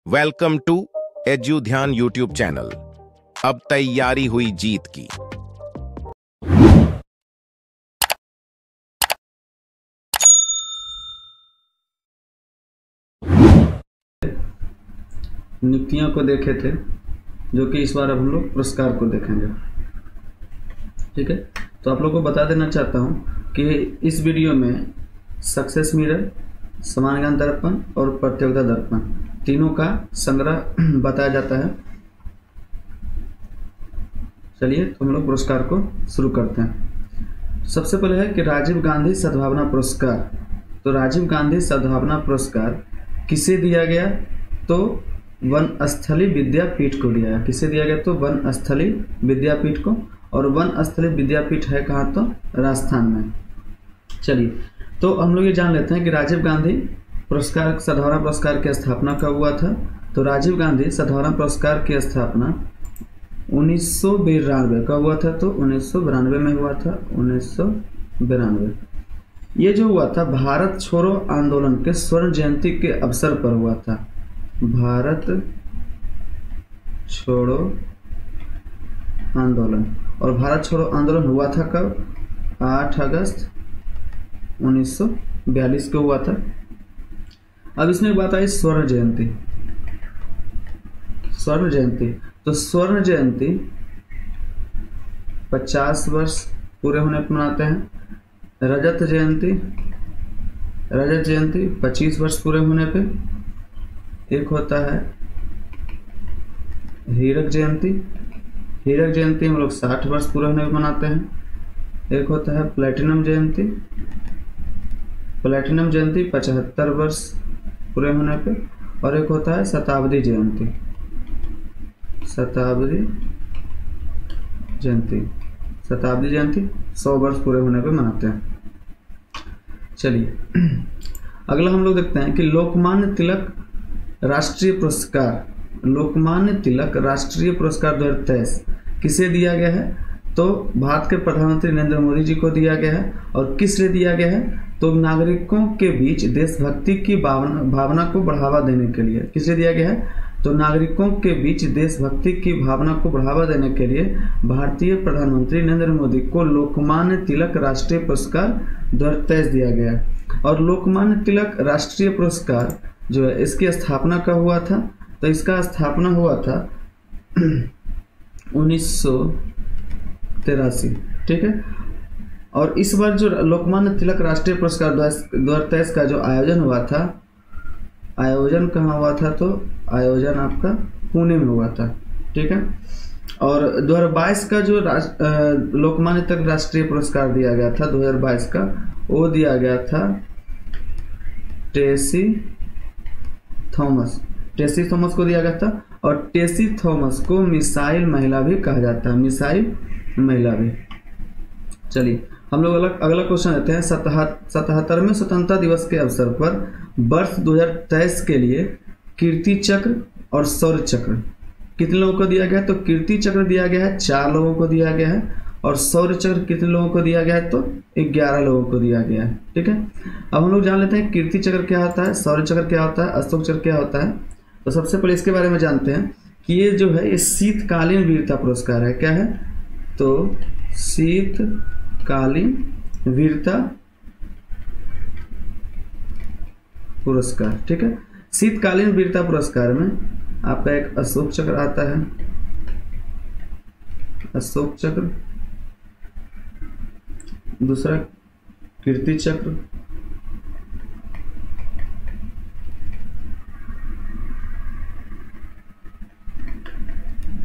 Welcome to Edudhyan YouTube channel. अब तैयारी हुई जीत की। नियुक्तियों को देखे थे, जो कि इस बार अब हम लोग पुरस्कार को देखेंगे। ठीक है, तो आप लोग को बता देना चाहता हूं कि इस वीडियो में सक्सेस मिरर, समान ज्ञान दर्पण और प्रतियोगिता दर्पण तीनों का संग्रह बताया जाता है। चलिए तो हम लोग पुरस्कार को शुरू करते हैं। सबसे पहले है कि राजीव गांधी सद्भावना पुरस्कार। तो राजीव गांधी सद्भावना पुरस्कार किसे दिया गया? तो वनस्थली विद्यापीठ को दिया गया। किसे दिया गया? तो वनस्थली विद्यापीठ को। और वनस्थली विद्यापीठ है कहाँ? तो राजस्थान में। चलिए तो हम लोग ये जान लेते हैं कि राजीव गांधी पुरस्कार सद्भावना पुरस्कार की स्थापना कब हुआ था। तो राजीव गांधी सद्भावना पुरस्कार की स्थापना 1992 कब हुआ था? तो 1992 में हुआ था। 1992 ये जो हुआ था भारत छोड़ो आंदोलन के स्वर्ण जयंती के अवसर पर हुआ था। भारत छोड़ो आंदोलन। और भारत छोड़ो आंदोलन हुआ था कब? 8 अगस्त 1942 को हुआ था। अब इसमें बात आई स्वर्ण जयंती। स्वर्ण जयंती, तो स्वर्ण जयंती 50 वर्ष पूरे होने पर मनाते हैं। रजत जयंती 25 वर्ष पूरे होने पे। एक होता है हीरक जयंती। हीरक जयंती हम लोग 60 वर्ष पूरे होने पे मनाते हैं। एक होता है प्लेटिनम जयंती। प्लेटिनम जयंती 75 वर्ष पूरे होने पे। और एक होता है शताब्दी जयंती। शताब्दी जयंती 100 वर्ष पूरे होने पे मनाते हैं। चलिए अगला हम लोग देखते हैं कि लोकमान्य तिलक राष्ट्रीय पुरस्कार। लोकमान्य तिलक राष्ट्रीय पुरस्कार 2023 किसे दिया गया है? तो भारत के प्रधानमंत्री नरेंद्र मोदी जी को दिया गया है। और किस लिए दिया गया है? तो नागरिकों के बीच देशभक्ति की भावना को बढ़ावा देने के लिए। किस लिए दिया गया है? तो नागरिकों के बीच देशभक्ति की भावना को बढ़ावा देने के लिए भारतीय प्रधानमंत्री नरेंद्र मोदी को लोकमान्य तिलक राष्ट्रीय पुरस्कार 2023 दिया गया है। और लोकमान्य तिलक राष्ट्रीय पुरस्कार जो है इसकी स्थापना कब हुआ था? तो इसका स्थापना हुआ था 1983। ठीक है, और इस बार जो लोकमान्य तिलक राष्ट्रीय पुरस्कार 2023 का जो आयोजन हुआ था, आयोजन कहाँ हुआ था? तो आयोजन आपका पुणे में हुआ था। ठीक है, और 2022 का जो लोकमान्य तिलक राष्ट्रीय पुरस्कार दिया गया था 2022 का, वो दिया गया था टेसी थॉमस को दिया गया था। और टेसी थॉमस को मिसाइल महिला भी कहा जाता है। मिसाइल महिला भी। चलिए हम लोग अगला क्वेश्चन लेते हैं। 77वें स्वतंत्रता दिवस के अवसर पर वर्ष 2023 के लिए कीर्ति चक्र और शौर्य चक्र कितने लोगों को दिया गया है? तो कीर्ति चक्र दिया गया है 4 लोगों को दिया गया है। और शौर्य चक्र कितने लोगों को दिया गया है? तो 11 लोगों को दिया गया है। ठीक है, अब हम लोग जान लेते हैं कीर्ति चक्र क्या होता है, शौर्य चक्र क्या होता है, अशोक चक्र क्या होता है। तो सबसे पहले इसके बारे में जानते हैं कि ये जो है ये शीतकालीन वीरता पुरस्कार है। क्या है? तो शीतकालीन वीरता पुरस्कार। ठीक है, शीतकालीन वीरता पुरस्कार में आपका एक अशोक चक्र आता है। अशोक चक्र, दूसरा कीर्ति चक्र,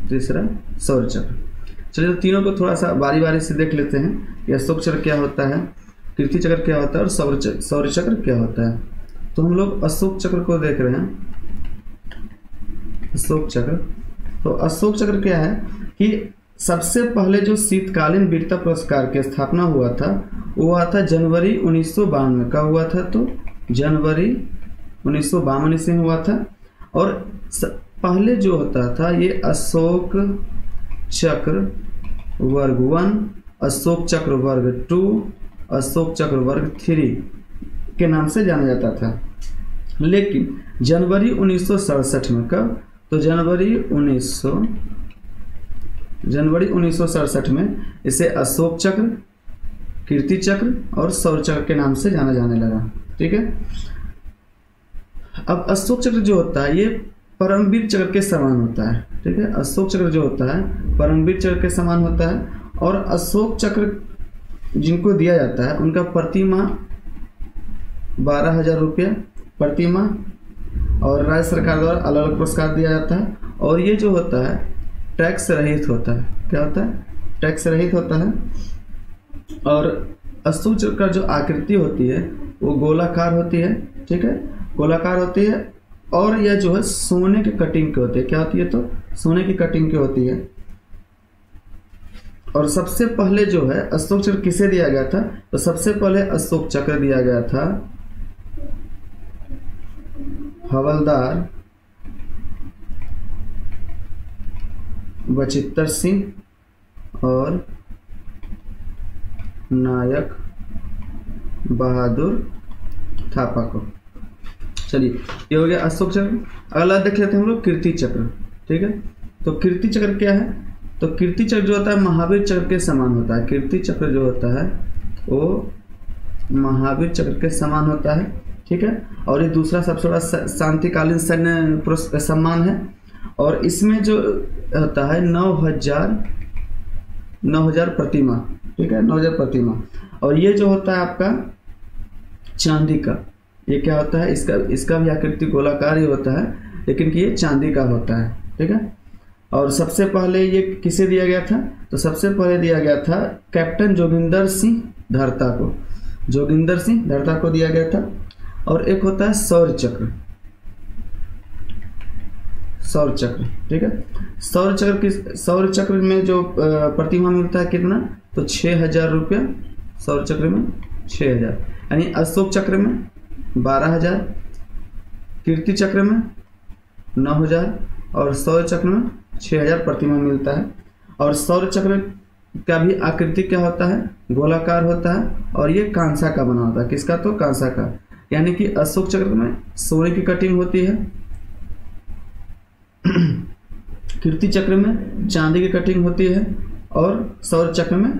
तीसरा शौर्य चक्र। चलिए तो तीनों को थोड़ा सा बारी बारी से देख लेते हैं कि अशोक चक्र क्या होता है, कीर्ति चक्र क्या होता है और शौर्य चक्र क्या होता है। तो हम लोग अशोक चक्र को देख रहे हैं। अशोक चक्र, तो अशोक चक्र क्या है कि सबसे पहले जो शीतकालीन वीरता पुरस्कार की स्थापना हुआ था वो हुआ था जनवरी 1952 का हुआ था। तो जनवरी 1952 ईस्वी में हुआ था। और पहले जो होता था ये अशोक चक्र वर्ग 1, अशोक चक्र वर्ग 2, अशोक चक्र वर्ग 3 के नाम से जाना जाता था। लेकिन जनवरी 1967 में, कब, तो जनवरी 1967 में इसे अशोक चक्र, कीर्ति चक्र और शौर्य चक्र के नाम से जाना जाने लगा। ठीक है। अब अशोक चक्र जो होता है ये परमवीर चक्र के समान होता है। ठीक है। अशोक चक्र जो होता है परमवीर चक्र के समान होता है, और अशोक चक्र जिनको दिया जाता है उनका प्रति माह 12,000 रुपया प्रति माह, और राज्य सरकार द्वारा अलग अलग पुरस्कार दिया जाता है। और ये जो होता है टैक्स रहित होता है। क्या होता है? टैक्स रहित होता है। और अशोक चक्र का जो आकृति होती है वो गोलाकार होती है। ठीक है, गोलाकार होती है, और यह जो है सोने के कटिंग की होती है। क्या होती है? तो सोने की कटिंग की होती है। और सबसे पहले जो है अशोक चक्र किसे दिया गया था? तो सबसे पहले अशोक चक्र दिया गया था हवलदार बचित्तर सिंह और नायक बहादुर थापा को। चलिए, ये हो गया अशोक चक्र। अगला देख लेते हैं हम लोग कीर्ति चक्र। ठीक है, तो कीर्ति चक्र क्या है? तो कीर्ति चक्र जो होता है महावीर चक्र के समान होता है। कीर्ति चक्र जो होता है वो महावीर चक्र के समान होता है। ठीक है, और ये दूसरा सबसे बड़ा शांतिकालीन सैन्य सम्मान है। और इसमें जो होता है 9,000 प्रतिमा। ठीक है, 9,000 प्रतिमा। और ये जो होता है आपका चांदी का, ये क्या होता है? इसका भी आकृति गोलाकार ही होता है, लेकिन कि ये चांदी का होता है। ठीक है, और सबसे पहले ये किसे दिया गया था? तो सबसे पहले दिया गया था कैप्टन जोगिंदर सिंह धरता को। जोगिंदर सिंह धरता को दिया गया था। और एक होता है शौर्य चक्र। शौर्य चक्र, ठीक है, शौर्य चक्र में जो प्रतिमा मिलता है कितना? तो 6,000 रुपया। शौर्य चक्र में 6,000, यानी अशोक चक्र में 12,000, कीर्ति चक्र में 9,000 और शौर्य चक्र में 6,000 प्रतिमा मिलता है। और शौर्य चक्र का भी आकृति क्या होता है? गोलाकार होता है, और ये कांसा का बना होता है। किसका? तो कांसा का। यानी कि अशोक चक्र में सोने की कटिंग होती है, कीर्ति चक्र में चांदी की कटिंग होती है, और शौर्य चक्र में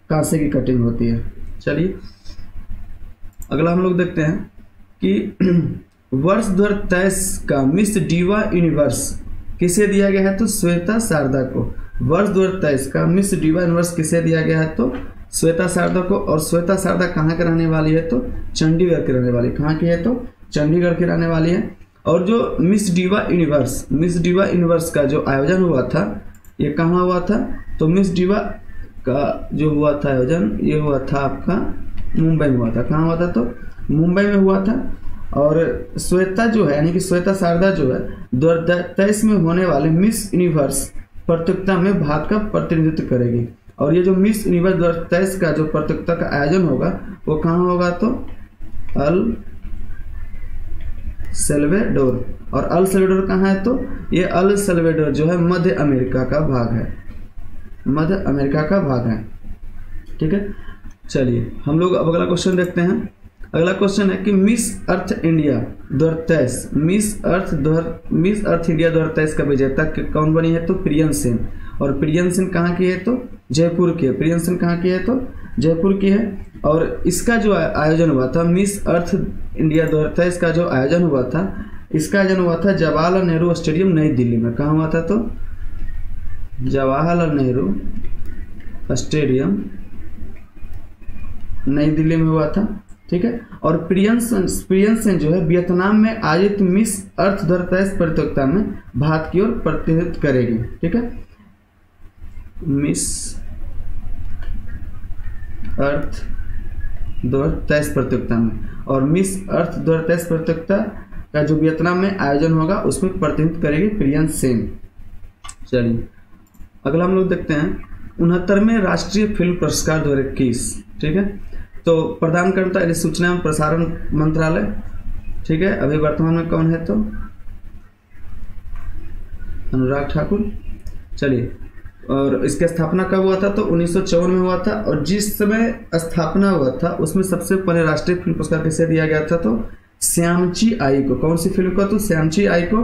कांसे की कटिंग होती है। चलिए, अगला हम लोग देखते हैं कि वर्ष 2023 का मिस डिवा यूनिवर्स किसे दिया गया है? तो श्वेता शारदा को। वर्ष 2023 का मिस डिवा यूनिवर्स किसे दिया गया है? तो श्वेता शारदा को। और श्वेता शारदा कहाँ के रहने वाली है? तो चंडीगढ़ की रहने वाली। कहाँ की है? तो चंडीगढ़ की रहने वाली है। और जो मिस डिवा यूनिवर्स का जो आयोजन हुआ था, ये कहाँ हुआ था? तो मिस डिवा का जो हुआ था आयोजन, ये हुआ था आपका मुंबई में हुआ था। कहाँ हुआ था? तो मुंबई में हुआ था। और श्वेता जो है, यानी कि श्वेता शारदा जो है 2023 में होने वाले मिस यूनिवर्स प्रतियोगिता में भारत का प्रतिनिधित्व करेगी। और ये जो मिस यूनिवर्स 2023 का जो प्रतियोगिता का आयोजन होगा वो कहाँ होगा? तो अल सेल्वेडोर। और अल सेल्वेडोर कहाँ है? तो ये अल सेल्वेडोर जो है मध्य अमेरिका का भाग है। मध्य अमेरिका का भाग है। ठीक है, चलिए हम लोग अब अगला क्वेश्चन देखते हैं। अगला क्वेश्चन है कि Miss Earth India 2023, Miss Earth India 2023 का विजेता कौन बनी है? तो प्रियन सेन। और प्रियन सेन कहाँ की है? तो जयपुर की है। प्रियन सेन कहाँ की है? तो जयपुर की है। और इसका जो आयोजन हुआ था मिस अर्थ इंडिया 2023 का जो आयोजन हुआ था, इसका आयोजन हुआ था जवाहरलाल नेहरू स्टेडियम नई दिल्ली में। कहाँ हुआ था? तो जवाहरलाल नेहरू स्टेडियम नई दिल्ली में हुआ था। ठीक है, और प्रियन सेन जो है वियतनाम में आयोजित मिस अर्थ 2023 प्रतियोगिता में भारत की ओर प्रतिनिधित्व करेगी। ठीक है, मिस अर्थ 2023 प्रतियोगिता में, और मिस अर्थ 2023 प्रतियोगिता का जो वियतनाम में आयोजन होगा उसमें प्रतिनिधित्व करेगी प्रियन सेन। चलिए, अगला हम लोग देखते हैं 69वें राष्ट्रीय फिल्म पुरस्कार 2021। ठीक है, तो प्रदान करता है सूचना एवं प्रसारण मंत्रालय। ठीक है, अभी वर्तमान में कौन है? तो अनुराग ठाकुर। चलिए, और इसकी स्थापना कब हुआ था? तो 1954 में हुआ था। और जिस समय स्थापना हुआ था उसमें सबसे पहले राष्ट्रीय फिल्म पुरस्कार किसे दिया गया था? तो श्यामची आई को, कौन सी फिल्म को? तो श्यामची आई को।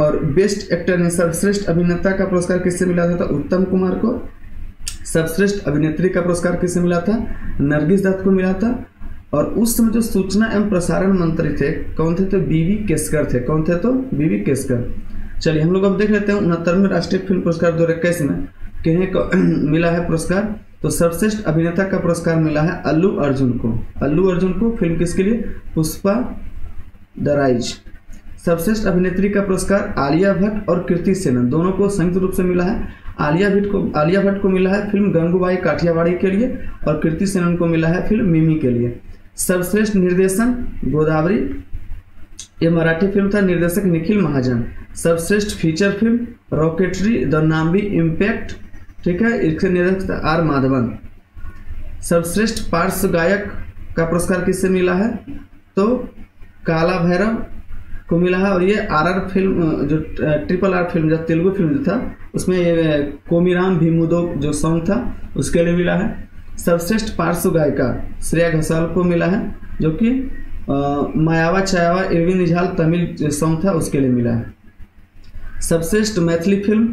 और बेस्ट एक्टर ने सर्वश्रेष्ठ अभिनेता का पुरस्कार किससे मिला था? तो उत्तम कुमार को। सर्वश्रेष्ठ अभिनेत्री का पुरस्कार किससे मिला था? नरगिस दत्त को मिला था। और उस समय जो सूचना एवं प्रसारण मंत्री थे कौन थे? तो बीवी केसकर थे। कौन थे? तो बीवी केसकर। चलिए हम लोग अब देख लेते हैं 69वें राष्ट्रीय फिल्म पुरस्कार 2021 में किन्हें को मिला है पुरस्कार? तो सर्वश्रेष्ठ अभिनेता का पुरस्कार मिला है अल्लू अर्जुन को। अल्लू अर्जुन को फिल्म किसके लिए? Pushpa the rise. सर्वश्रेष्ठ अभिनेत्री का पुरस्कार आलिया भट्ट और कृति सेनन दोनों को संयुक्त रूप से मिला है। आलिया भट्ट को मिला है फिल्म गंगूबाई काठियावाड़ी के लिए और कृति सेनन को मिला है फिल्म मिमी के लिए। सर्वश्रेष्ठ निर्देशन गोदावरी, ये मराठी फिल्म था, निर्देशक निखिल महाजन। सर्वश्रेष्ठ feature film rocketry the Nambi impact, ठीक है, इसके निर्देशक आर माधवन। सर्वश्रेष्ठ पार्श्व गायक का पुरस्कार किससे मिला है? तो काला भैरव को मिला है। और ये आरआर फिल्म जो RRR फिल्म जो तेलुगु फिल्म जो था उसमें ये कोमिराम भीमुदो जो सॉन्ग था उसके लिए मिला है। सर्वश्रेष्ठ पार्श्व गायिका श्रेया घोषाल को मिला है जो कि मायावा छायावा इरविन निझाल तमिल सॉन्ग था उसके लिए मिला है। सर्वश्रेष्ठ मैथिली फिल्म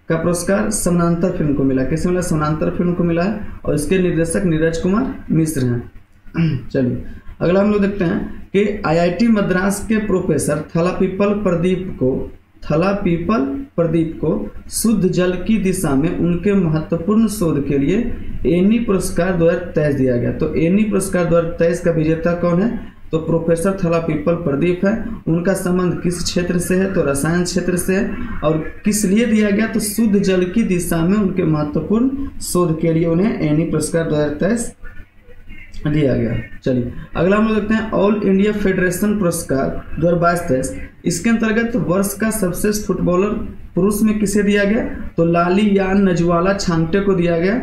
का पुरस्कार समानांतर फिल्म को मिला। किसे मिला? समानांतर फिल्म को मिला है और इसके निर्देशक नीरज कुमार मिश्र हैं। चलिए अगला हम लोग देखते हैं कि IIT मद्रास के प्रोफेसर थलापीपल प्रदीप को शुद्ध जल की दिशा में उनके महत्वपूर्ण शोध के लिए एनी पुरस्कार 2023 दिया गया। तो एनी पुरस्कार 2023 का विजेता कौन है? तो प्रोफेसर थलापीपल प्रदीप है। उनका संबंध किस क्षेत्र से है? तो रसायन क्षेत्र से है। और किस लिए दिया गया? तो शुद्ध जल की दिशा में उनके महत्वपूर्ण शोध के लिए उन्हें एनी पुरस्कार 2023 दिया गया। चलिए अगला हम लोग देखते हैं ऑल इंडिया फेडरेशन पुरस्कार 2022-23। इसके अंतर्गत वर्ष का सर्वश्रेष्ठ फुटबॉलर पुरुष में किसे दिया गया? तो लाली यान नजवाला छांगटे को दिया गया।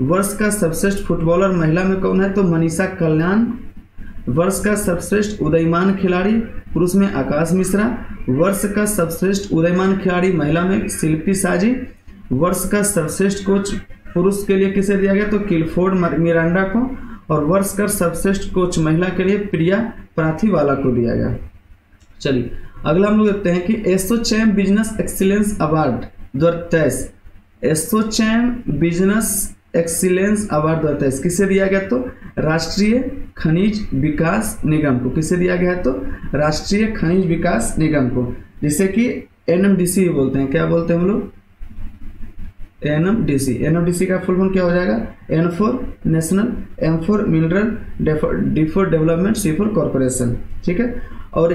वर्ष का सर्वश्रेष्ठ फुटबॉलर महिला में कौन है? तो मनीषा कल्याण। वर्ष का सर्वश्रेष्ठ उदयमान खिलाड़ी पुरुष में आकाश मिश्रा। वर्ष का सर्वश्रेष्ठ उदयमान खिलाड़ी महिला में शिल्पी साजी। वर्ष का सर्वश्रेष्ठ कोच पुरुष के लिए किसे दिया गया? तो किलफोर्ड मिरांडा को। और वर्ष का सर्वश्रेष्ठ कोच महिला के लिए प्रिया प्राथीवाला को दिया गया। चलिए अगला हम लोग देखते हैं कि ASSOCHAM business excellence award 2023, ASSOCHAM business excellence award 2023 किसे दिया गया? तो राष्ट्रीय खनिज विकास निगम को। किसे दिया गया है? तो राष्ट्रीय खनिज विकास निगम को, जिसे कि NMDC बोलते हैं। क्या बोलते हैं हम लोग? NMDC का फुल फॉर्म क्या हो जाएगा? N for national, M for mineral, D for development, C for corporation, ठीक है। और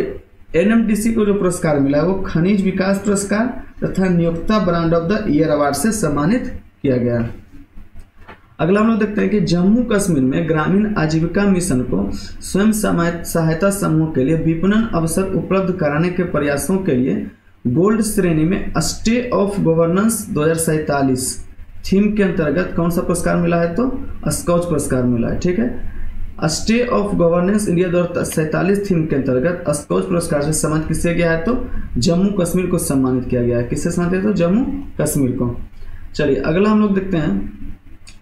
NMDC को जो पुरस्कार मिला है वो खनिज विकास पुरस्कार तथा नियोक्ता brand of the year award से सम्मानित किया गया। अगला हम लोग देखते हैं कि जम्मू कश्मीर में ग्रामीण आजीविका मिशन को स्वयं सहायता समूह के लिए विपणन अवसर उपलब्ध कराने के प्रयासों के लिए गोल्ड श्रेणी में स्टे ऑफ गवर्नेंस 2047 थीम के अंतर्गत कौन सा पुरस्कार मिला है? तो स्कॉच पुरस्कार मिला है, ठीक है। Stay of governance India 2047 theme के अंतर्गत स्कॉच पुरस्कार से सम्मानित किसे गया है? तो जम्मू कश्मीर को सम्मानित किया गया है। किससे सम्मानित है? तो जम्मू कश्मीर को। चलिए अगला हम लोग देखते हैं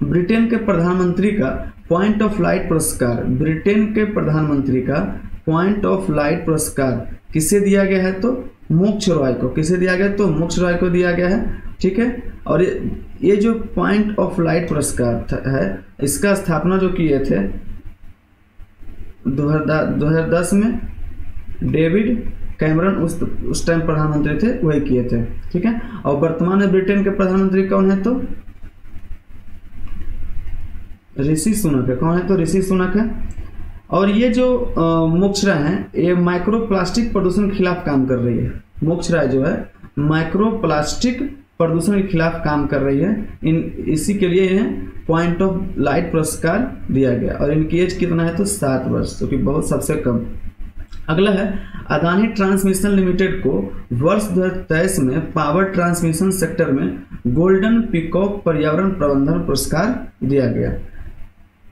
ब्रिटेन के प्रधानमंत्री का पॉइंट ऑफ लाइट पुरस्कार। ब्रिटेन के प्रधानमंत्री का पॉइंट ऑफ लाइट पुरस्कार किसे दिया गया है? तो मोक्ष रॉय को। किसे दिया गया? तो मोक्ष रॉय को दिया गया है, ठीक है। और ये जो पॉइंट ऑफ लाइट पुरस्कार है इसका स्थापना जो किए थे 2010 में डेविड कैमरन उस टाइम प्रधानमंत्री थे, वही किए थे, ठीक है। और वर्तमान में ब्रिटेन के प्रधानमंत्री कौन है? तो ऋषि सुनक है। कौन है? तो ऋषि सुनक है। और ये जो मोक्ष राय है ये माइक्रो प्लास्टिक प्रदूषण के खिलाफ काम कर रही है। मोक्ष राय जो है माइक्रो प्लास्टिक प्रदूषण के खिलाफ काम कर रही है। इसी के लिए इन्हें पॉइंट ऑफ लाइट पुरस्कार दिया गया। और इनकी एज कितना है? तो 7 वर्ष, जो कि बहुत सबसे कम। अगला है अदानी ट्रांसमिशन लिमिटेड को वर्ष 2023 में पावर ट्रांसमिशन सेक्टर में गोल्डन पीकॉक पर्यावरण प्रबंधन पुरस्कार दिया गया,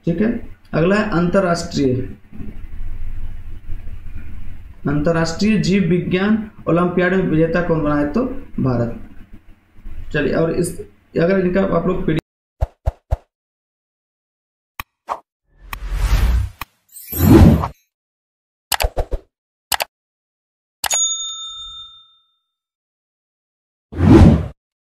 ठीक है। अगला है अंतरराष्ट्रीय जीव विज्ञान ओलंपियाड में विजेता कौन बना है? तो भारत। चलिए और इस अगर इनका आप लोग